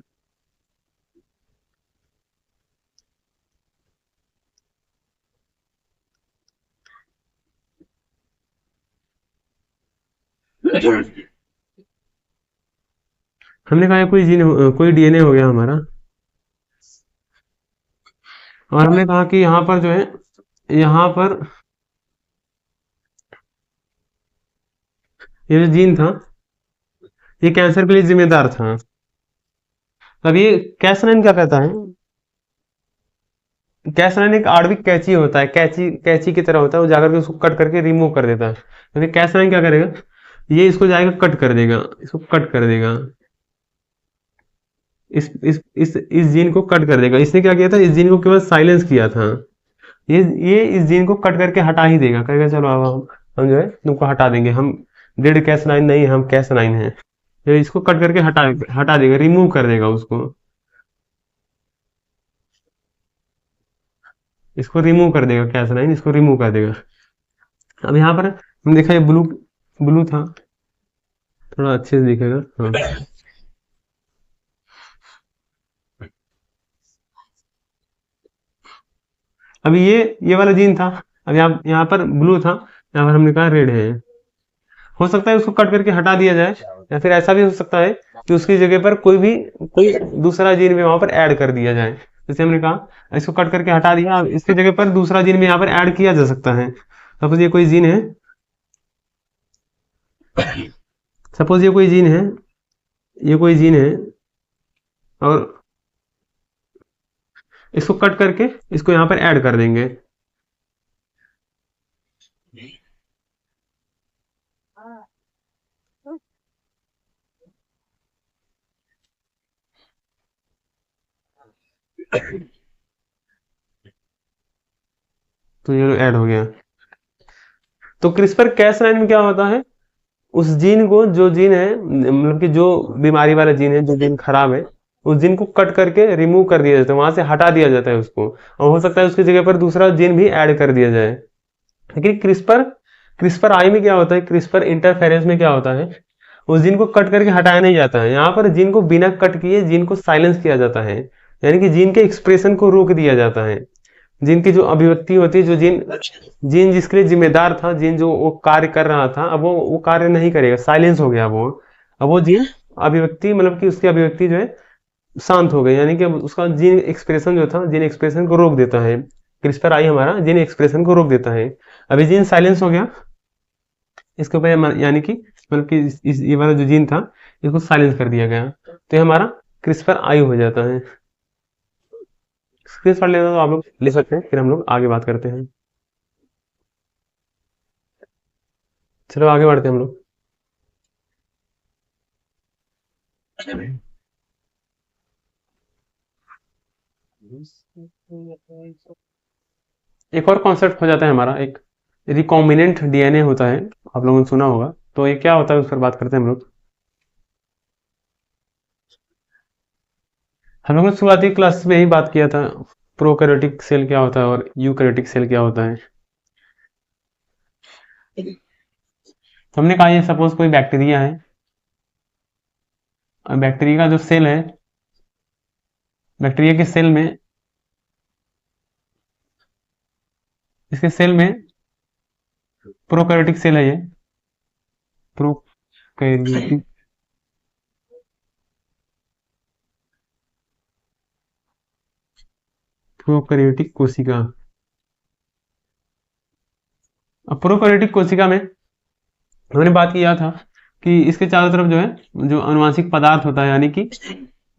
हमने कहा कोई जीन, कोई डीएनए हो गया हमारा, और हमने कहा कि यहाँ पर जो है, यहाँ पर ये जो जीन था ये कैंसर के लिए जिम्मेदार था। अब ये कैस9 क्या कहता है, कैस9 एक आणविक कैंची होता है, कैंची कैंची की तरह होता है, वो जाकर के उसको कट करके रिमूव कर देता है। तो फिर कैस9 क्या करेगा, ये इसको जाएगा कट कर देगा, इसको कट कर देगा, इस जीन को कट कर देगा। इसने क्या किया था, इस जीन को केवल साइलेंस किया था, ये इस जीन को कट करके हटा ही देगा, कहेगा चलो अब हम जो है तुमको हटा देंगे, हम डेड कैस9 नहीं, हम कैस9 हैं। तो इसको कट करके हटा देगा, रिमूव कर देगा उसको, इसको रिमूव कर देगा, कैस9 इसको रिमूव कर देगा। अब यहाँ पर हम देखा ये ब्लू ब्लू था, थोड़ा अच्छे से दिखेगा, हाँ। अभी ये वाला जीन था, अब यहाँ पर ब्लू था, यहाँ पर हमने कहा रेड है। हो सकता है उसको कट करके हटा दिया जाए, या फिर ऐसा भी हो सकता है कि उसकी जगह पर कोई दूसरा जीन भी वहां पर ऐड कर दिया जाए। जैसे हमने कहा इसको कट करके हटा दिया, अब इसकी जगह पर दूसरा जीन भी यहाँ पर ऐड किया जा सकता है। सपोज ये कोई जीन है, सपोज ये कोई जीन है, ये कोई जीन है, और इसको कट करके इसको यहाँ पर ऐड कर देंगे। तो ये ऐड हो गया। तो क्रिस्पर कैस9 में क्या होता है, उस जीन को, जो जीन है मतलब कि जो बीमारी वाला जीन है, जो जीन खराब है, उस जीन को कट करके रिमूव कर दिया जाता है, वहां से हटा दिया जाता है उसको, और हो सकता है उसकी जगह पर दूसरा जीन भी ऐड कर दिया जाए। लेकिन क्रिस्पर क्रिस्पर आई में क्या होता है, क्रिस्पर इंटरफेरेंस में क्या होता है, उस जीन को कट करके हटाया नहीं जाता है, यहाँ पर जीन को बिना कट किए जीन को साइलेंस किया जाता है, यानी कि जीन के एक्सप्रेशन को रोक दिया जाता है। जीन की जो अभिव्यक्ति होती है, जो जीन जीन जिसके लिए जिम्मेदार था, जीन जो वो कार्य कर रहा था, अब वो कार्य नहीं करेगा, साइलेंस हो गया वो। अब वो जीन अभिव्यक्ति, मतलब कि उसकी अभिव्यक्ति जो है शांत हो गए, यानी कि अब उसका जीन एक्सप्रेशन जो था, जीन एक्सप्रेशन को रोक देता है। क्रिस्पर आई हमारा जीन एक्सप्रेशन को रोक देता है। अभी जीन साइलेंस हो गया, इसके ऊपर यानी कि मतलब कि ये वाला जो जीन था इसको साइलेंस कर दिया गया, तो ये हमारा क्रिस्पर आई हो जाता है। क्रिस्पर लेना तो आप लोग ले सकते हैं, फिर हम लोग आगे बात करते हैं। चलो आगे बढ़ते हैं हम लोग। एक और कॉन्सेप्ट हो जाता है हमारा, एक रिकॉम्बिनेंट डीएनए होता है, आप लोगों ने सुना होगा, तो ये क्या होता है उस पर बात करते हैं हम लोग। हम लोगों ने शुरुआती क्लास में ही बात किया था, प्रोकैरियोटिक सेल क्या होता है और यूकैरियोटिक सेल क्या होता है। तो हमने कहा ये सपोज कोई बैक्टीरिया है, और बैक्टीरिया का जो सेल है, बैक्टीरिया के सेल में, इसके सेल में प्रोकैरियोटिक सेल है ये, प्रोकैरियोटिक, प्रोकैरियोटिक कोशिका। अब प्रोकैरियोटिक कोशिका में हमने बात किया था कि इसके चारों तरफ जो है, जो अनुवांशिक पदार्थ होता है, यानी कि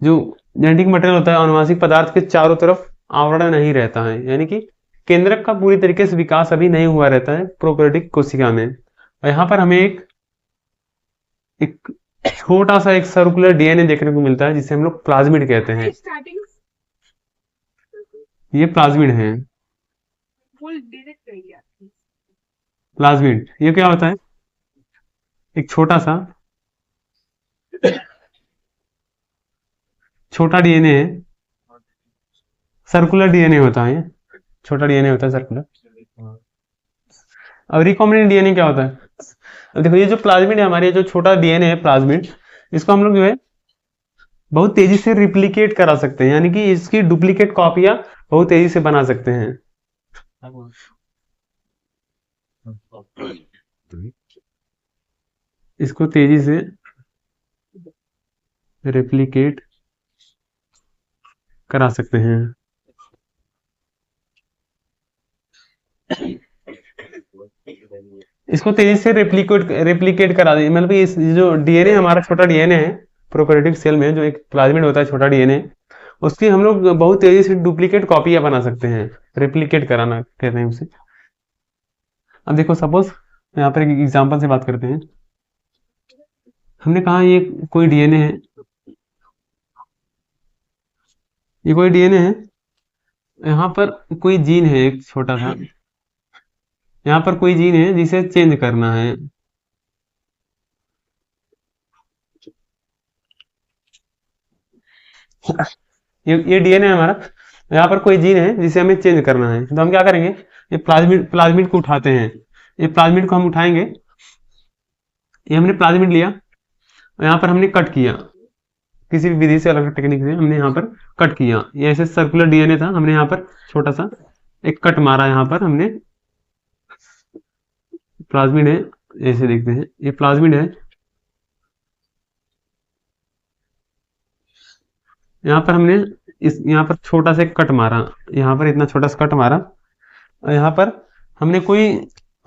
जो जेनेटिक मटेरियल होता है, अनुवांशिक पदार्थ के चारों तरफ आवरण नहीं रहता है, यानी कि केंद्रक का पूरी तरीके से विकास अभी नहीं हुआ रहता है प्रोकैरियोटिक कोशिका में। और यहाँ पर हमें एक एक छोटा सा एक सर्कुलर डीएनए देखने को मिलता है, जिसे हम लोग प्लाज्मिड कहते हैं। ये प्लाज्मिड है, प्लाज्मिड ये क्या होता है, एक छोटा सा छोटा डीएनए है, सर्कुलर डीएनए होता है, छोटा डीएनए होता है सर्कुलर। अब रिकॉम्बिनेंट डीएनए क्या होता है, अब देखो ये जो प्लाज्मिड है हमारे, ये जो छोटा डीएनए है प्लाज्मिड, इसको हम लोग जो है बहुत तेजी से रिप्लिकेट करा सकते हैं, यानी कि इसकी डुप्लीकेट कॉपियां बहुत तेजी से बना सकते हैं। इसको तेजी से रेप्लिकेट करा सकते हैं। इसको तेजी से रेप्लिकेट रेप्लिकेट करा दे, मतलब इस जो डीएनए हमारा छोटा डीएनए है प्रोकैरियोटिक सेल में, जो एक प्लाज्मिड होता है छोटा डीएनए, उसकी हम लोग बहुत तेजी से डुप्लीकेट कॉपियां बना सकते हैं, रेप्लिकेट कराना कहते हैं उसे। अब देखो सपोज यहाँ पर एक एग्जांपल से बात करते हैं। हमने कहा ये कोई डीएनए है, ये कोई डीएनए है, यहाँ पर कोई जीन है एक छोटा सा, यहाँ पर कोई जीन है जिसे चेंज करना है। ये डीएनए हमारा, यहाँ पर कोई जीन है जिसे हमें चेंज करना है, तो हम क्या करेंगे, ये प्लाज्मिड प्लाज्मिड को उठाते हैं, ये प्लाज्मिड को हम उठाएंगे, ये हमने प्लाज्मिड लिया और यहाँ पर हमने कट किया, किसी भी विधि से, अलग टेक्निक से हमने यहाँ पर कट किया, ये ऐसे सर्कुलर डीएनए था, हमने यहाँ पर छोटा सा एक कट मारा, यहाँ पर हमने प्लाज्मिड है, ऐसे देखते हैं ये प्लाज्मिड है, यहाँ पर हमने इस यहाँ पर छोटा सा कट मारा, यहाँ पर इतना छोटा सा कट मारा, और यहाँ पर हमने कोई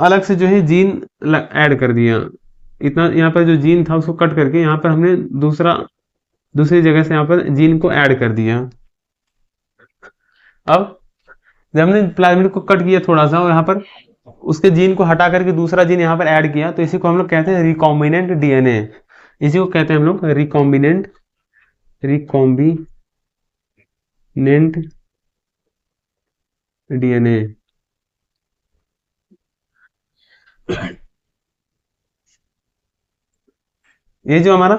अलग से जो है जीन ऐड कर दिया, इतना यहाँ पर जो जीन था उसको कट करके यहाँ पर हमने दूसरी जगह से यहाँ पर जीन को ऐड कर दिया। अब जब हमने प्लाज्मिड को कट किया थोड़ा सा और यहाँ पर उसके जीन को हटा करके दूसरा जीन यहाँ पर ऐड किया, तो इसी को हम लोग कहते हैं रिकॉम्बिनेंट डीएनए, इसी को कहते हैं हम लोग रिकॉम्बिनेंट डीएनए। ये जो हमारा,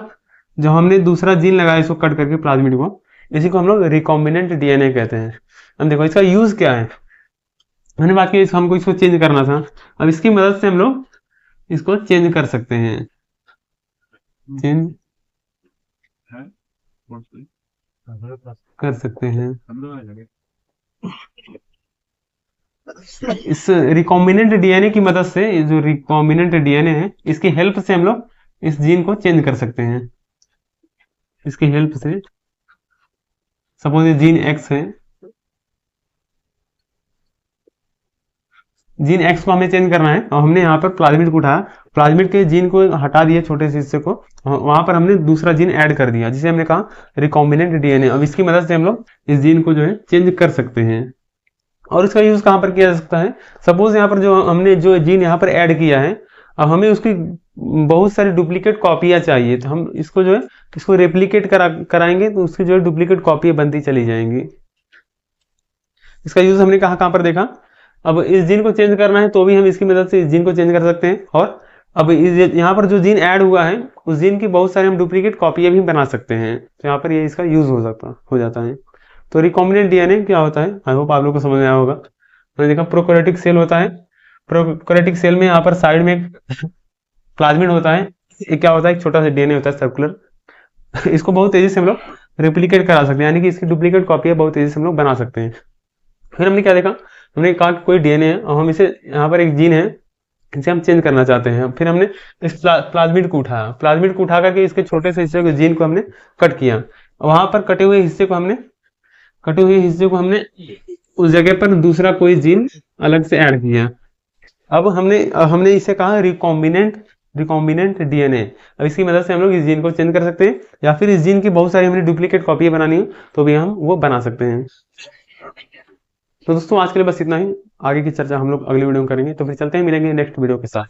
जो हमने दूसरा जीन लगाया इसको कट करके प्लाज्मिड को, इसी को हम लोग रिकॉम्बिनेंट डीएनए कहते हैं। अब देखो इसका यूज क्या है, मैंने बात की हमको इसको चेंज करना था, अब इसकी मदद से हम लोग इसको चेंज कर सकते हैं, चेंज कर सकते हैं। इस रिकॉम्बिनेंट डीएनए की मदद से, जो रिकॉम्बिनेंट डीएनए है इसकी हेल्प से हम लोग इस जीन को चेंज कर सकते हैं, इसकी हेल्प से सपोज ये जीन एक्स है, जीन एक्स को हमें चेंज करना है और हमने यहाँ पर प्लाज्मिड को उठाया, प्लाज्मिड के जीन को हटा दिया छोटे से हिस्से को, वहां पर हमने दूसरा जीन ऐड कर दिया जिसे हमने कहा रिकॉम्बिनेंट डीएनए। अब इसकी मदद से हम लोग इस जीन को जो है चेंज कर सकते हैं। और इसका यूज कहाँ पर किया जा सकता है, सपोज यहाँ पर जो हमने जो जीन यहाँ पर ऐड किया है, अब हमें उसकी बहुत सारी डुप्लीकेट कॉपियां चाहिए, तो हम इसको जो है इसको रेप्लिकेट कराएंगे तो उसकी जो है डुप्लीकेट कॉपियां बनती चली जाएंगी। इसका यूज हमने कहाँ पर देखा, अब इस जीन को चेंज करना है तो भी हम इसकी मदद से इस जीन को चेंज कर सकते हैं, और अब इस यहाँ पर जो जीन ऐड हुआ है उस जीन की बहुत सारी हम डुप्लीकेट कॉपियां भी बना सकते हैं, तो यहाँ पर ये इसका यूज हो जाता है। तो रिकॉम्बिनेंट डीएनए क्या होता है, आई होप आप लोग को समझ में आया होगा। मैंने देखा प्रोकैरियोटिक सेल होता है, प्रोकैरियोटिक सेल में यहाँ पर साइड में एक प्लाज्मिड होता है, ये क्या होता है, एक छोटा सा डीएनए होता है सर्कुलर। इसको बहुत तेजी से हम लोग रेप्लिकेट करा सकते हैं, यानी कि इसकी डुप्लीकेट कॉपियां बहुत तेजी से हम लोग बना सकते हैं। फिर हमने क्या देखा, हमने कहा कि कोई डीएनए है और हम इसे यहाँ पर एक जीन है इसे हम चेंज करना चाहते हैं, फिर हमने इस प्लाज्मिड को उठाया, प्लाज्मिड को उठा करके इसके छोटे से हिस्से को जीन को हमने कट किया, वहां पर कटे हुए हिस्से को हमने उस जगह पर दूसरा कोई जीन अलग से ऐड किया। अब हमने इसे कहा रिकॉम्बिनेंट डीएनए। अब इसकी मदद से हम लोग इस जीन को चेंज कर सकते हैं, या फिर इस जीन की बहुत सारी हमने डुप्लीकेट कॉपी बनानी हो तो भी हम वो बना सकते हैं। तो दोस्तों आज के लिए बस इतना ही, आगे की चर्चा हम लोग अगली वीडियो में करेंगे, तो फिर चलते हैं, मिलेंगे नेक्स्ट वीडियो के साथ।